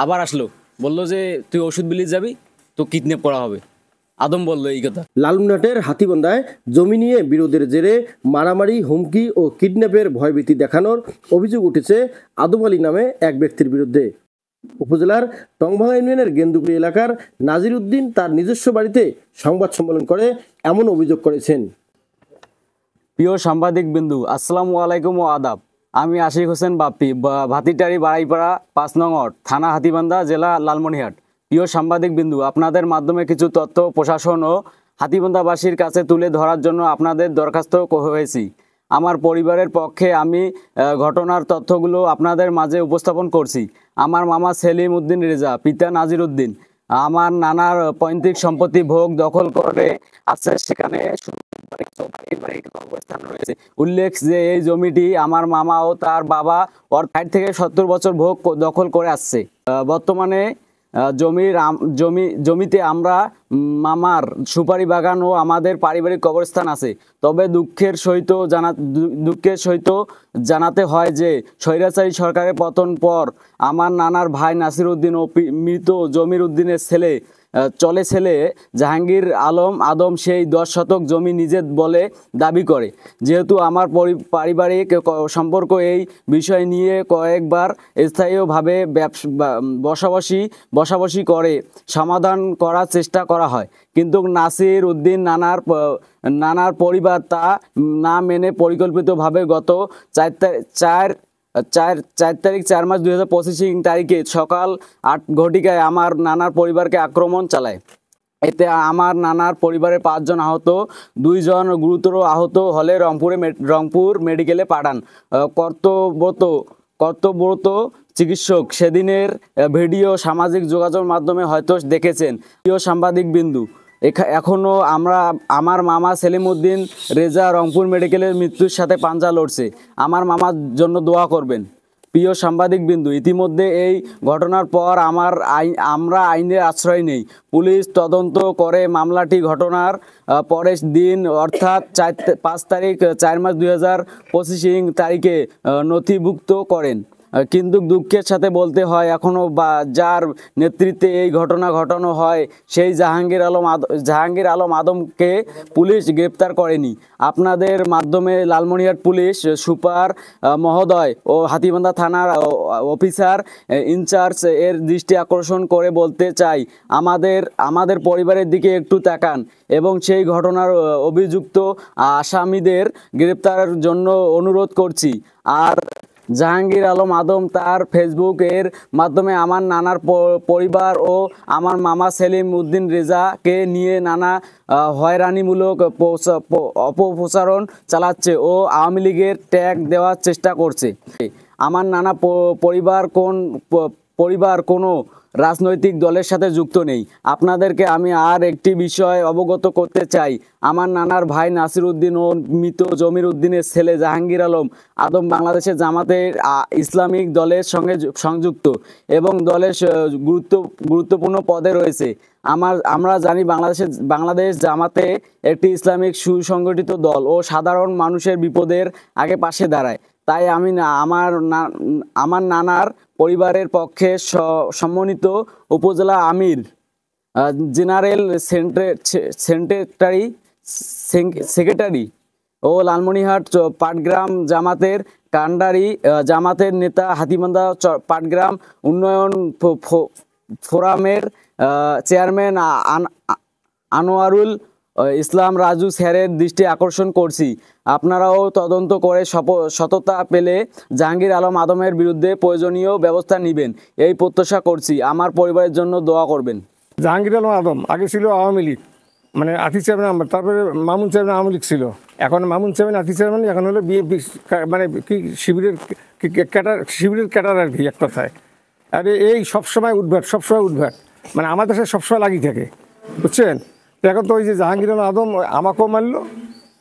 আবার আসলো, বললো যে তুই ওষুধ বিলি যাবি, তো কিডন্যাপ করা হবে। আদম বললো এই কথা। লালমনিরহাটের হাতীবান্ধায় জমি নিয়ে বিরোধের জেরে মারামারি, হুমকি ও কিডন্যাপের ভয়ভীতি দেখানোর অভিযোগ উঠেছে আদম আলী নামে এক ব্যক্তির বিরুদ্ধে। উপজেলার টংভাঙা ইউনিয়নের গেন্দুকুড়ি এলাকার নাজির উদ্দিন তার নিজস্ব বাড়িতে সংবাদ সম্মেলন করে এমন অভিযোগ করেছেন। প্রিয় সাংবাদিক বিন্দু, আসসালামু আলাইকুম ও আদাব। আমি আশিক হোসেন বাপ্পি, ভাতিটারি বাড়াইপাড়া ৫ নং ওয়ার্ড, থানা হাতীবান্ধা, জেলা লালমনিরহাট। প্রিয় সাংবাদিক বিন্দু, আপনাদের মাধ্যমে কিছু তথ্য প্রশাসন ও হাতীবান্ধাবাসীর কাছে তুলে ধরার জন্য আপনাদের দরখাস্ত হয়েছি। আমার পরিবারের পক্ষে আমি ঘটনার তথ্যগুলো আপনাদের মাঝে উপস্থাপন করছি। আমার মামা সেলিম উদ্দিন রেজা, পিতা নাজির উদ্দিন, আমার নানার পৈতৃক সম্পত্তি ভোগ দখল করে আছে। সেখানে অবস্থান রয়েছে। উল্লেখ যে এই জমিটি আমার মামা ও তার বাবা ওর ৬০ থেকে ৭০ বছর ভোগ দখল করে আসছে। বর্তমানে জমিতে আমরা মামার সুপারি বাগান ও আমাদের পারিবারিক কবরস্থান আছে। তবে দুঃখের সহিত জানাতে হয় যে স্বৈরাচারী সরকারের পতন পর আমার নানার ভাই নাসির উদ্দিন ও মৃত জমির উদ্দিনের ছেলে জাহাঙ্গীর আলম আদম সেই ১০ শতক জমি নিজের বলে দাবি করে। যেহেতু আমার পারিবারিক সম্পর্ক, এই বিষয় নিয়ে কয়েকবার স্থায়ীভাবে বসাবসি করে সমাধান করার চেষ্টা করা হয়, কিন্তু নাসির উদ্দিন নানার পরিবার তা না মেনে পরিকল্পিতভাবে গত ৪ মার্চ ২০২৫ তারিখে সকাল ৮ ঘটিকায় আমার নানার পরিবারকে আক্রমণ চালায়। এতে আমার নানার পরিবারের ৫ জন আহত, ২ জন গুরুতর আহত হলে রংপুর মেডিকেলে পাঠান কর্তব্যরত চিকিৎসক। সেদিনের ভিডিও সামাজিক যোগাযোগ মাধ্যমে হয়তো দেখেছেন। প্রিয় সাংবাদিক বিন্দু, এখনও আমার মামা সেলিম উদ্দিন রেজা রংপুর মেডিকেলের মৃত্যুর সাথে পাঞ্জা লড়ছে। আমার মামার জন্য দোয়া করবেন। প্রিয় সাংবাদিক বিন্দু, ইতিমধ্যে এই ঘটনার পর আমরা আইনের আশ্রয় নেই। পুলিশ তদন্ত করে মামলাটি ঘটনার পরের দিন অর্থাৎ ৪ মার্চ ২০২৫ তারিখে নথিভুক্ত করেন। কিন্তু দুঃখের সাথে বলতে হয়, এখনও যার নেতৃত্বে এই ঘটনা ঘটানো হয় সেই জাহাঙ্গীর আলম আদমকে পুলিশ গ্রেপ্তার করেনি। আপনাদের মাধ্যমে লালমনিরহাট পুলিশ সুপার মহোদয় ও হাতীবান্ধা থানার অফিসার ইনচার্জ এর দৃষ্টি আকর্ষণ করে বলতে চাই, আমাদের পরিবারের দিকে একটু তাকান এবং সেই ঘটনার অভিযুক্ত আসামিদের গ্রেপ্তারের জন্য অনুরোধ করছি। আর জাহাঙ্গীর আলম আদম তার ফেসবুক এর মাধ্যমে আমার নানার পরিবার ও আমার মামা সেলিম উদ্দিন রেজাকে নিয়ে নানা হয়রানিমূলক অপপ্রচারণ চালাচ্ছে ও আওয়ামী লীগের ট্যাগ দেওয়ার চেষ্টা করছে। আমার নানা পরিবার কোনো রাজনৈতিক দলের সাথে যুক্ত নেই। আপনাদেরকে আমি আর একটি বিষয় অবগত করতে চাই, আমার নানার ভাই নাসির উদ্দিন ও মৃত জমির উদ্দিনের ছেলে জাহাঙ্গীর আলম আদম বাংলাদেশের জামাতে ইসলামিক দলের সঙ্গে এবং দলের গুরুত্বপূর্ণ পদে রয়েছে। আমরা জানি বাংলাদেশ জামাতে একটি ইসলামিক সুসংগঠিত দল ও সাধারণ মানুষের বিপদের আগে পাশে দাঁড়ায়। তাই আমি আমার নানার পরিবারের পক্ষে সম্মানিত উপজেলা আমির, জেনারেল সেক্রেটারি ও লালমনিরহাট পাটগ্রাম জামাতের কান্ডারি জামাতের নেতা, হাতীবান্ধা পাটগ্রাম উন্নয়ন ফোরামের চেয়ারম্যান আনোয়ারুল ইসলাম রাজু স্যারের দৃষ্টি আকর্ষণ করছি, আপনারাও তদন্ত করে সততা পেলে জাহাঙ্গীর আলম আদমের বিরুদ্ধে প্রয়োজনীয় ব্যবস্থা নেবেন এই প্রত্যাশা করছি। আমার পরিবারের জন্য দোয়া করবেন। জাহাঙ্গীর আলম আদম আগে ছিল আওয়ামী লীগ, মানে আতি চেয়ারম্যান, তারপরে মামুন চেয়ারম্যান আওয়ামী লীগ ছিল, এখন মামুন চেয়ারম্যান আতি চেয়ারম্যান, এখন হলো বিএনপি, মানে কি শিবিরের ক্যাডার আর কি এক কথায়। আর এই সবসময় উদ্ভাট, মানে আমাদের সাথে সবসময় লাগিয়ে থাকে, বুঝছেন। এখন তো ওই যে জাহাঙ্গীর আলম আদম আমাকেও মারলো,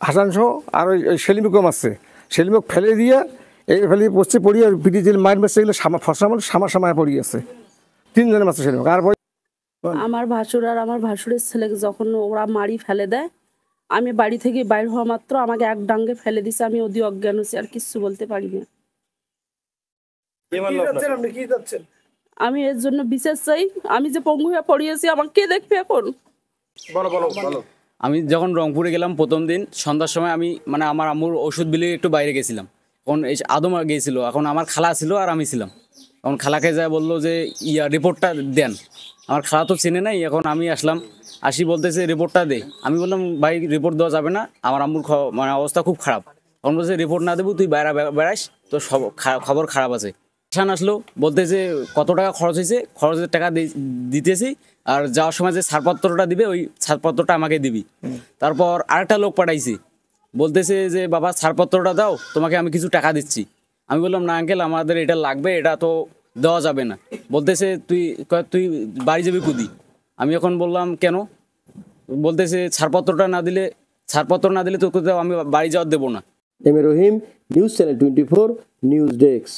হাসান সহ, আর ওই সেলিমকেও মারছে। সেলিমক ফেলে দিয়ে পড়িয়ে পিটি জেল মার মারছে, এগুলো সামা পড়িয়ে আছে, 3 জনের মারছে সেলিমক। আর আমার ভাসুর আর আমার ভাসুরের ছেলেকে যখন ওরা মারি ফেলে দেয়, আমি বাড়ি থেকে বাইর হওয়া মাত্র আমাকে এক ডাঙ্গে ফেলে দিছে, আমি অধি অজ্ঞান হচ্ছি, আর কিচ্ছু বলতে পারি না। আমি এর জন্য বিশেষ চাই। আমি যে পঙ্গু হয়ে পড়িয়েছি, আমাকে কে দেখবে এখন? বলো বলো বলো। আমি যখন রংপুরে গেলাম প্রথম দিন সন্ধ্যার সময়, আমি মানে আমার আম্মুর ওষুধ বিলে একটু বাইরে গেছিলাম। এখন এই আদম গিয়েছিল, এখন আমার খালা ছিল আর আমি ছিলাম। এখন খালাকে যায় বললো যে রিপোর্টটা দেন। আমার খালা তো চেনে নাই। এখন আমি আসলাম, আসি বলতেছে রিপোর্টটা দে। আমি বললাম ভাই রিপোর্ট দেওয়া যাবে না, আমার আম্মুর মানে অবস্থা খুব খারাপ। তখন বলছে রিপোর্ট না দেবো, তুই বাইরে বেড়াস, তো সব খবর খারাপ আছে। শান আসলো, বলতেছে কত টাকা খরচ হয়েছে, খরচের টাকা দিতেছি, আর যাওয়ার সময় যে ছাড়পত্রটা দিবে ওই ছাড়পত্রটা আমাকে দিবি। তারপর আরেকটা লোক পাঠাইছি, বলতেছে যে বাবা ছাড়পত্রটা দাও, তোমাকে আমি কিছু টাকা দিচ্ছি। আমি বললাম না আঙ্কেল, আমাদের এটা লাগবে, এটা তো দেওয়া যাবে না। বলতেছে তুই বাড়ি যাবি কুদি। আমি এখন বললাম কেন? বলতেছে ছাড়পত্র না দিলে তোকে তো আমি বাড়ি যাওয়ার দেবো না। M A Rahim, news channel 24, news desk.